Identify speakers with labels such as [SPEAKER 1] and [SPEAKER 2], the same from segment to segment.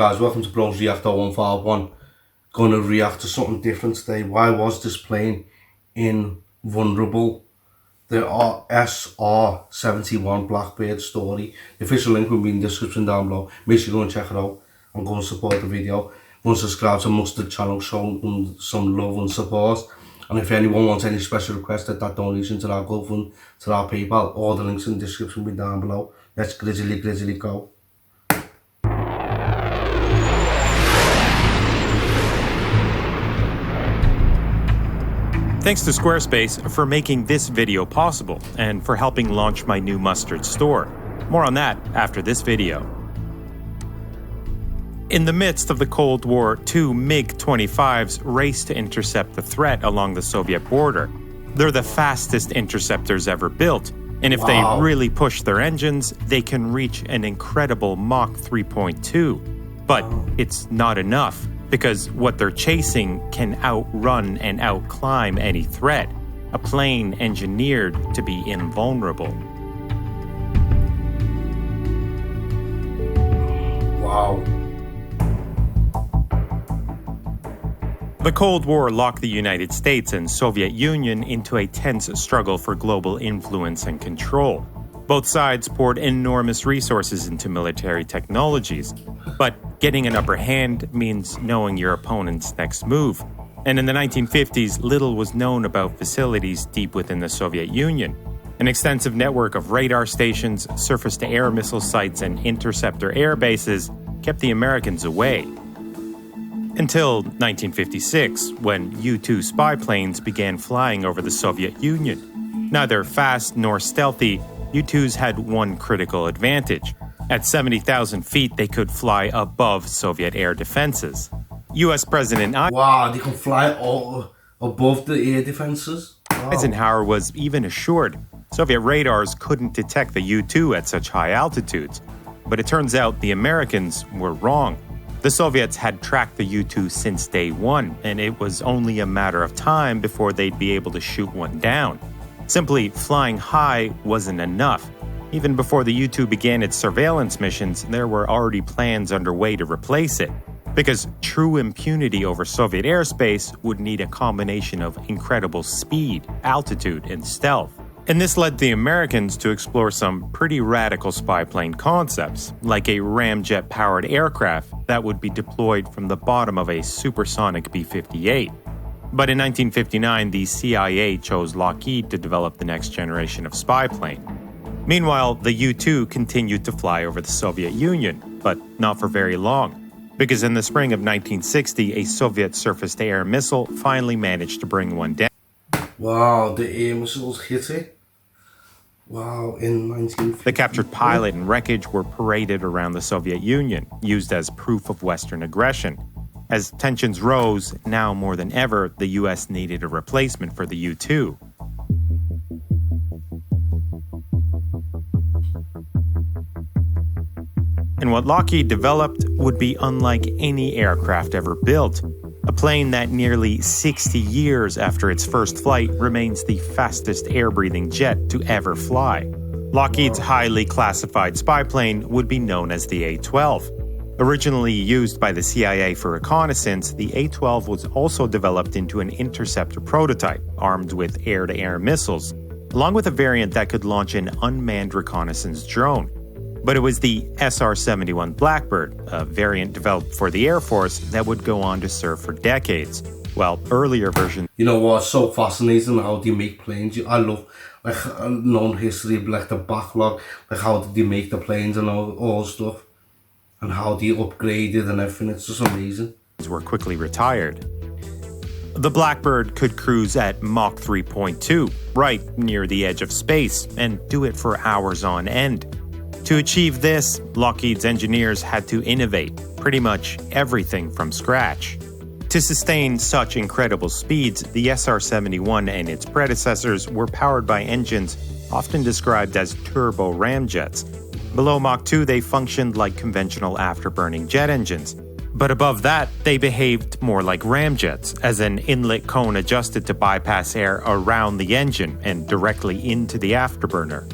[SPEAKER 1] guys, welcome to Bro's Reactor 151. Gonna react to something different today. Why was this plane invulnerable? The SR-71 Blackbird story. The official link will be in the description down below. Make sure you go and check it out and go and support the video. Go and subscribe to Mustard channel, show them some love and support. And if anyone wants any special requests that donation to our GoFund, to our PayPal, all the links in the description will be down below. Let's grizzly go.
[SPEAKER 2] Thanks to Squarespace for making this video possible and for helping launch my new Mustard store. More on that after this video. In the midst of the Cold War, two MiG-25s raced to intercept the threat along the Soviet border. They're the fastest interceptors ever built, and if they really push their engines, they can reach an incredible Mach 3.2. But it's not enough, because what they're chasing can outrun and outclimb any threat, a plane engineered to be invulnerable.
[SPEAKER 1] Wow.
[SPEAKER 2] The Cold War locked the United States and Soviet Union into a tense struggle for global influence and control. Both sides poured enormous resources into military technologies, but getting an upper hand means knowing your opponent's next move. And in the 1950s, little was known about facilities deep within the Soviet Union. An extensive network of radar stations, surface-to-air missile sites, and interceptor air bases kept the Americans away. Until 1956, when U-2 spy planes began flying over the Soviet Union. Neither fast nor stealthy, U-2s had one critical advantage. At 70,000 feet, they could fly above Soviet air defenses. U.S. President
[SPEAKER 1] Wow, they can fly all above the air defenses? Wow.
[SPEAKER 2] Eisenhower was even assured Soviet radars couldn't detect the U-2 at such high altitudes. But it turns out the Americans were wrong. The Soviets had tracked the U-2 since day one, and it was only a matter of time before they'd be able to shoot one down. Simply flying high wasn't enough. Even before the U-2 began its surveillance missions, there were already plans underway to replace it. Because true impunity over Soviet airspace would need a combination of incredible speed, altitude, and stealth. And this led the Americans to explore some pretty radical spy plane concepts, like a ramjet-powered aircraft that would be deployed from the bottom of a supersonic B-58. But in 1959, the CIA chose Lockheed to develop the next generation of spy plane. Meanwhile, the U-2 continued to fly over the Soviet Union, but not for very long, because in the spring of 1960, a Soviet surface-to-air missile finally managed to bring one down.
[SPEAKER 1] Wow, the air missiles hit it? Wow, in 1950.
[SPEAKER 2] The captured pilot and wreckage were paraded around the Soviet Union, used as proof of Western aggression. As tensions rose, now more than ever, the US needed a replacement for the U-2. And what Lockheed developed would be unlike any aircraft ever built. A plane that nearly 60 years after its first flight remains the fastest air-breathing jet to ever fly. Lockheed's highly classified spy plane would be known as the A-12. Originally used by the CIA for reconnaissance, the A-12 was also developed into an interceptor prototype, armed with air-to-air missiles, along with a variant that could launch an unmanned reconnaissance drone. But it was the SR-71 Blackbird, a variant developed for the Air Force that would go on to serve for decades, while earlier versions...
[SPEAKER 1] You know what's so fascinating how they make planes? I love known history, like the backlog, like how did they make the planes and all stuff, and how they upgraded and everything. It's just amazing.
[SPEAKER 2] ...were quickly retired. The Blackbird could cruise at Mach 3.2, right near the edge of space, and do it for hours on end. To achieve this, Lockheed's engineers had to innovate pretty much everything from scratch. To sustain such incredible speeds, the SR-71 and its predecessors were powered by engines often described as turbo ramjets. Below Mach 2, they functioned like conventional afterburning jet engines. But above that, they behaved more like ramjets, as an inlet cone adjusted to bypass air around the engine and directly into the afterburner.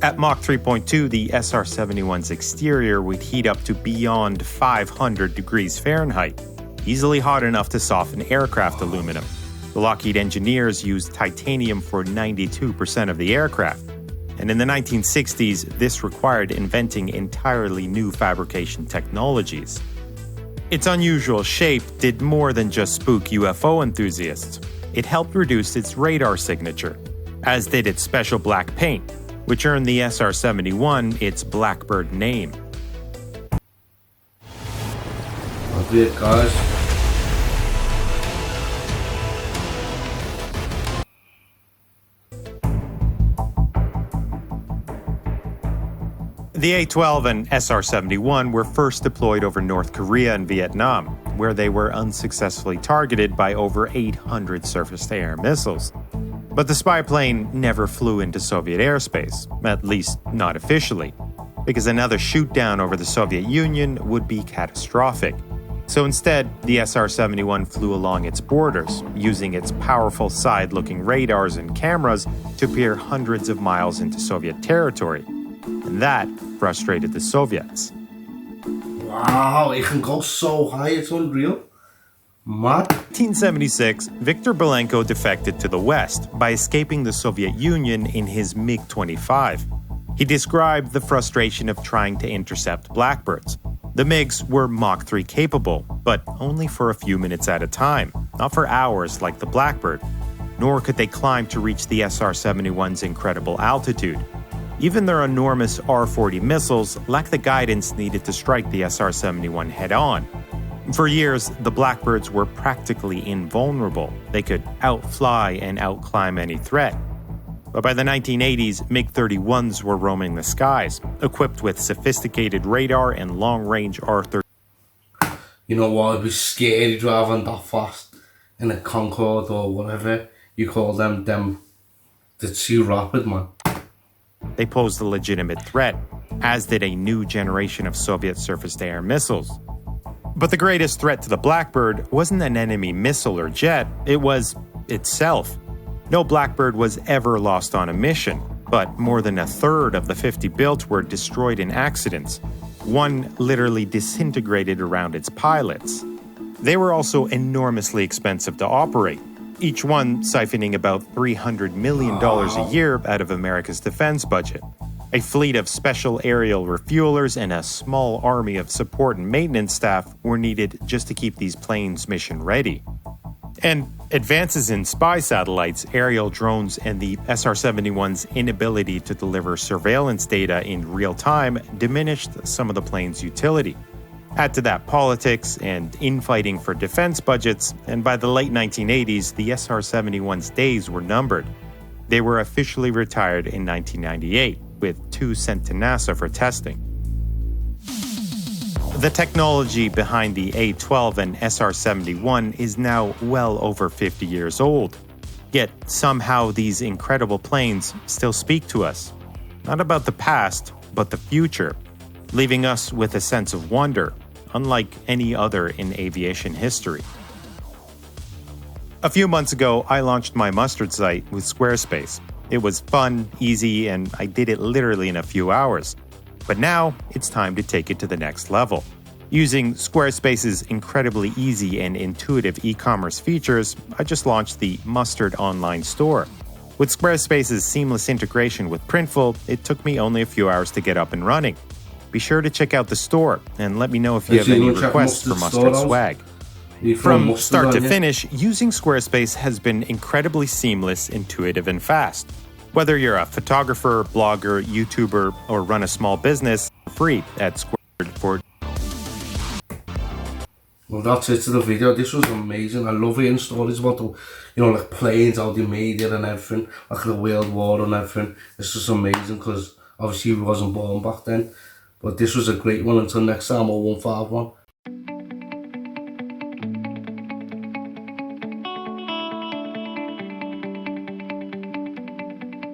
[SPEAKER 2] At Mach 3.2, the SR-71's exterior would heat up to beyond 500 degrees Fahrenheit, easily hot enough to soften aircraft aluminum. The Lockheed engineers used titanium for 92% of the aircraft. And in the 1960s, this required inventing entirely new fabrication technologies. Its unusual shape did more than just spook UFO enthusiasts. It helped reduce its radar signature, as did its special black paint, which earned the SR-71 its Blackbird name.
[SPEAKER 1] That's it, guys.
[SPEAKER 2] The A-12 and SR-71 were first deployed over North Korea and Vietnam, where they were unsuccessfully targeted by over 800 surface-to-air missiles. But the spy plane never flew into Soviet airspace, at least not officially, because another shoot-down over the Soviet Union would be catastrophic. So instead, the SR-71 flew along its borders, using its powerful side-looking radars and cameras to peer hundreds of miles into Soviet territory. And that frustrated the Soviets.
[SPEAKER 1] Wow, it can go so high, it's unreal. Mad.
[SPEAKER 2] 1976, Viktor Belenko defected to the West by escaping the Soviet Union in his MiG-25. He described the frustration of trying to intercept Blackbirds. The MiGs were Mach 3 capable, but only for a few minutes at a time, not for hours like the Blackbird. Nor could they climb to reach the SR-71's incredible altitude. Even their enormous R-40 missiles lacked the guidance needed to strike the SR-71 head-on. For years, the Blackbirds were practically invulnerable. They could outfly and outclimb any threat. But by the 1980s, MiG-31s were roaming the skies, equipped with sophisticated radar and long-range R-30.
[SPEAKER 1] You know what, I'd be scary driving that fast in a Concorde or whatever you call them. They're too rapid, man.
[SPEAKER 2] They posed a legitimate threat, as did a new generation of Soviet surface-to-air missiles. But the greatest threat to the Blackbird wasn't an enemy missile or jet, it was itself. No Blackbird was ever lost on a mission, but more than a third of the 50 built were destroyed in accidents. One literally disintegrated around its pilots. They were also enormously expensive to operate, each one siphoning about $300 million a year out of America's defense budget. A fleet of special aerial refuelers and a small army of support and maintenance staff were needed just to keep these planes mission ready. And advances in spy satellites, aerial drones, and the SR-71's inability to deliver surveillance data in real time diminished some of the plane's utility. Add to that politics and infighting for defense budgets, and by the late 1980s, the SR-71's days were numbered. They were officially retired in 1998, with 2 sent to NASA for testing. The technology behind the A-12 and SR-71 is now well over 50 years old. Yet somehow these incredible planes still speak to us. Not about the past, but the future, leaving us with a sense of wonder, unlike any other in aviation history. A few months ago, I launched my mustard site with Squarespace. It was fun, easy, and I did it literally in a few hours. But now, it's time to take it to the next level. Using Squarespace's incredibly easy and intuitive e-commerce features, I just launched the Mustard online store. With Squarespace's seamless integration with Printful, it took me only a few hours to get up and running. Be sure to check out the store and let me know if you have any requests for Mustard swag. From start to finish, using Squarespace has been incredibly seamless, intuitive, and fast. Whether you're a photographer, blogger, YouTuber, or run a small business, free at Squarespace.
[SPEAKER 1] Well, that's it to the video. This was amazing. I love hearing stories about the, like planes, how they made it and everything, like the World War and everything. It's just amazing because obviously we wasn't born back then. But this was a great one. Until next time, 0151.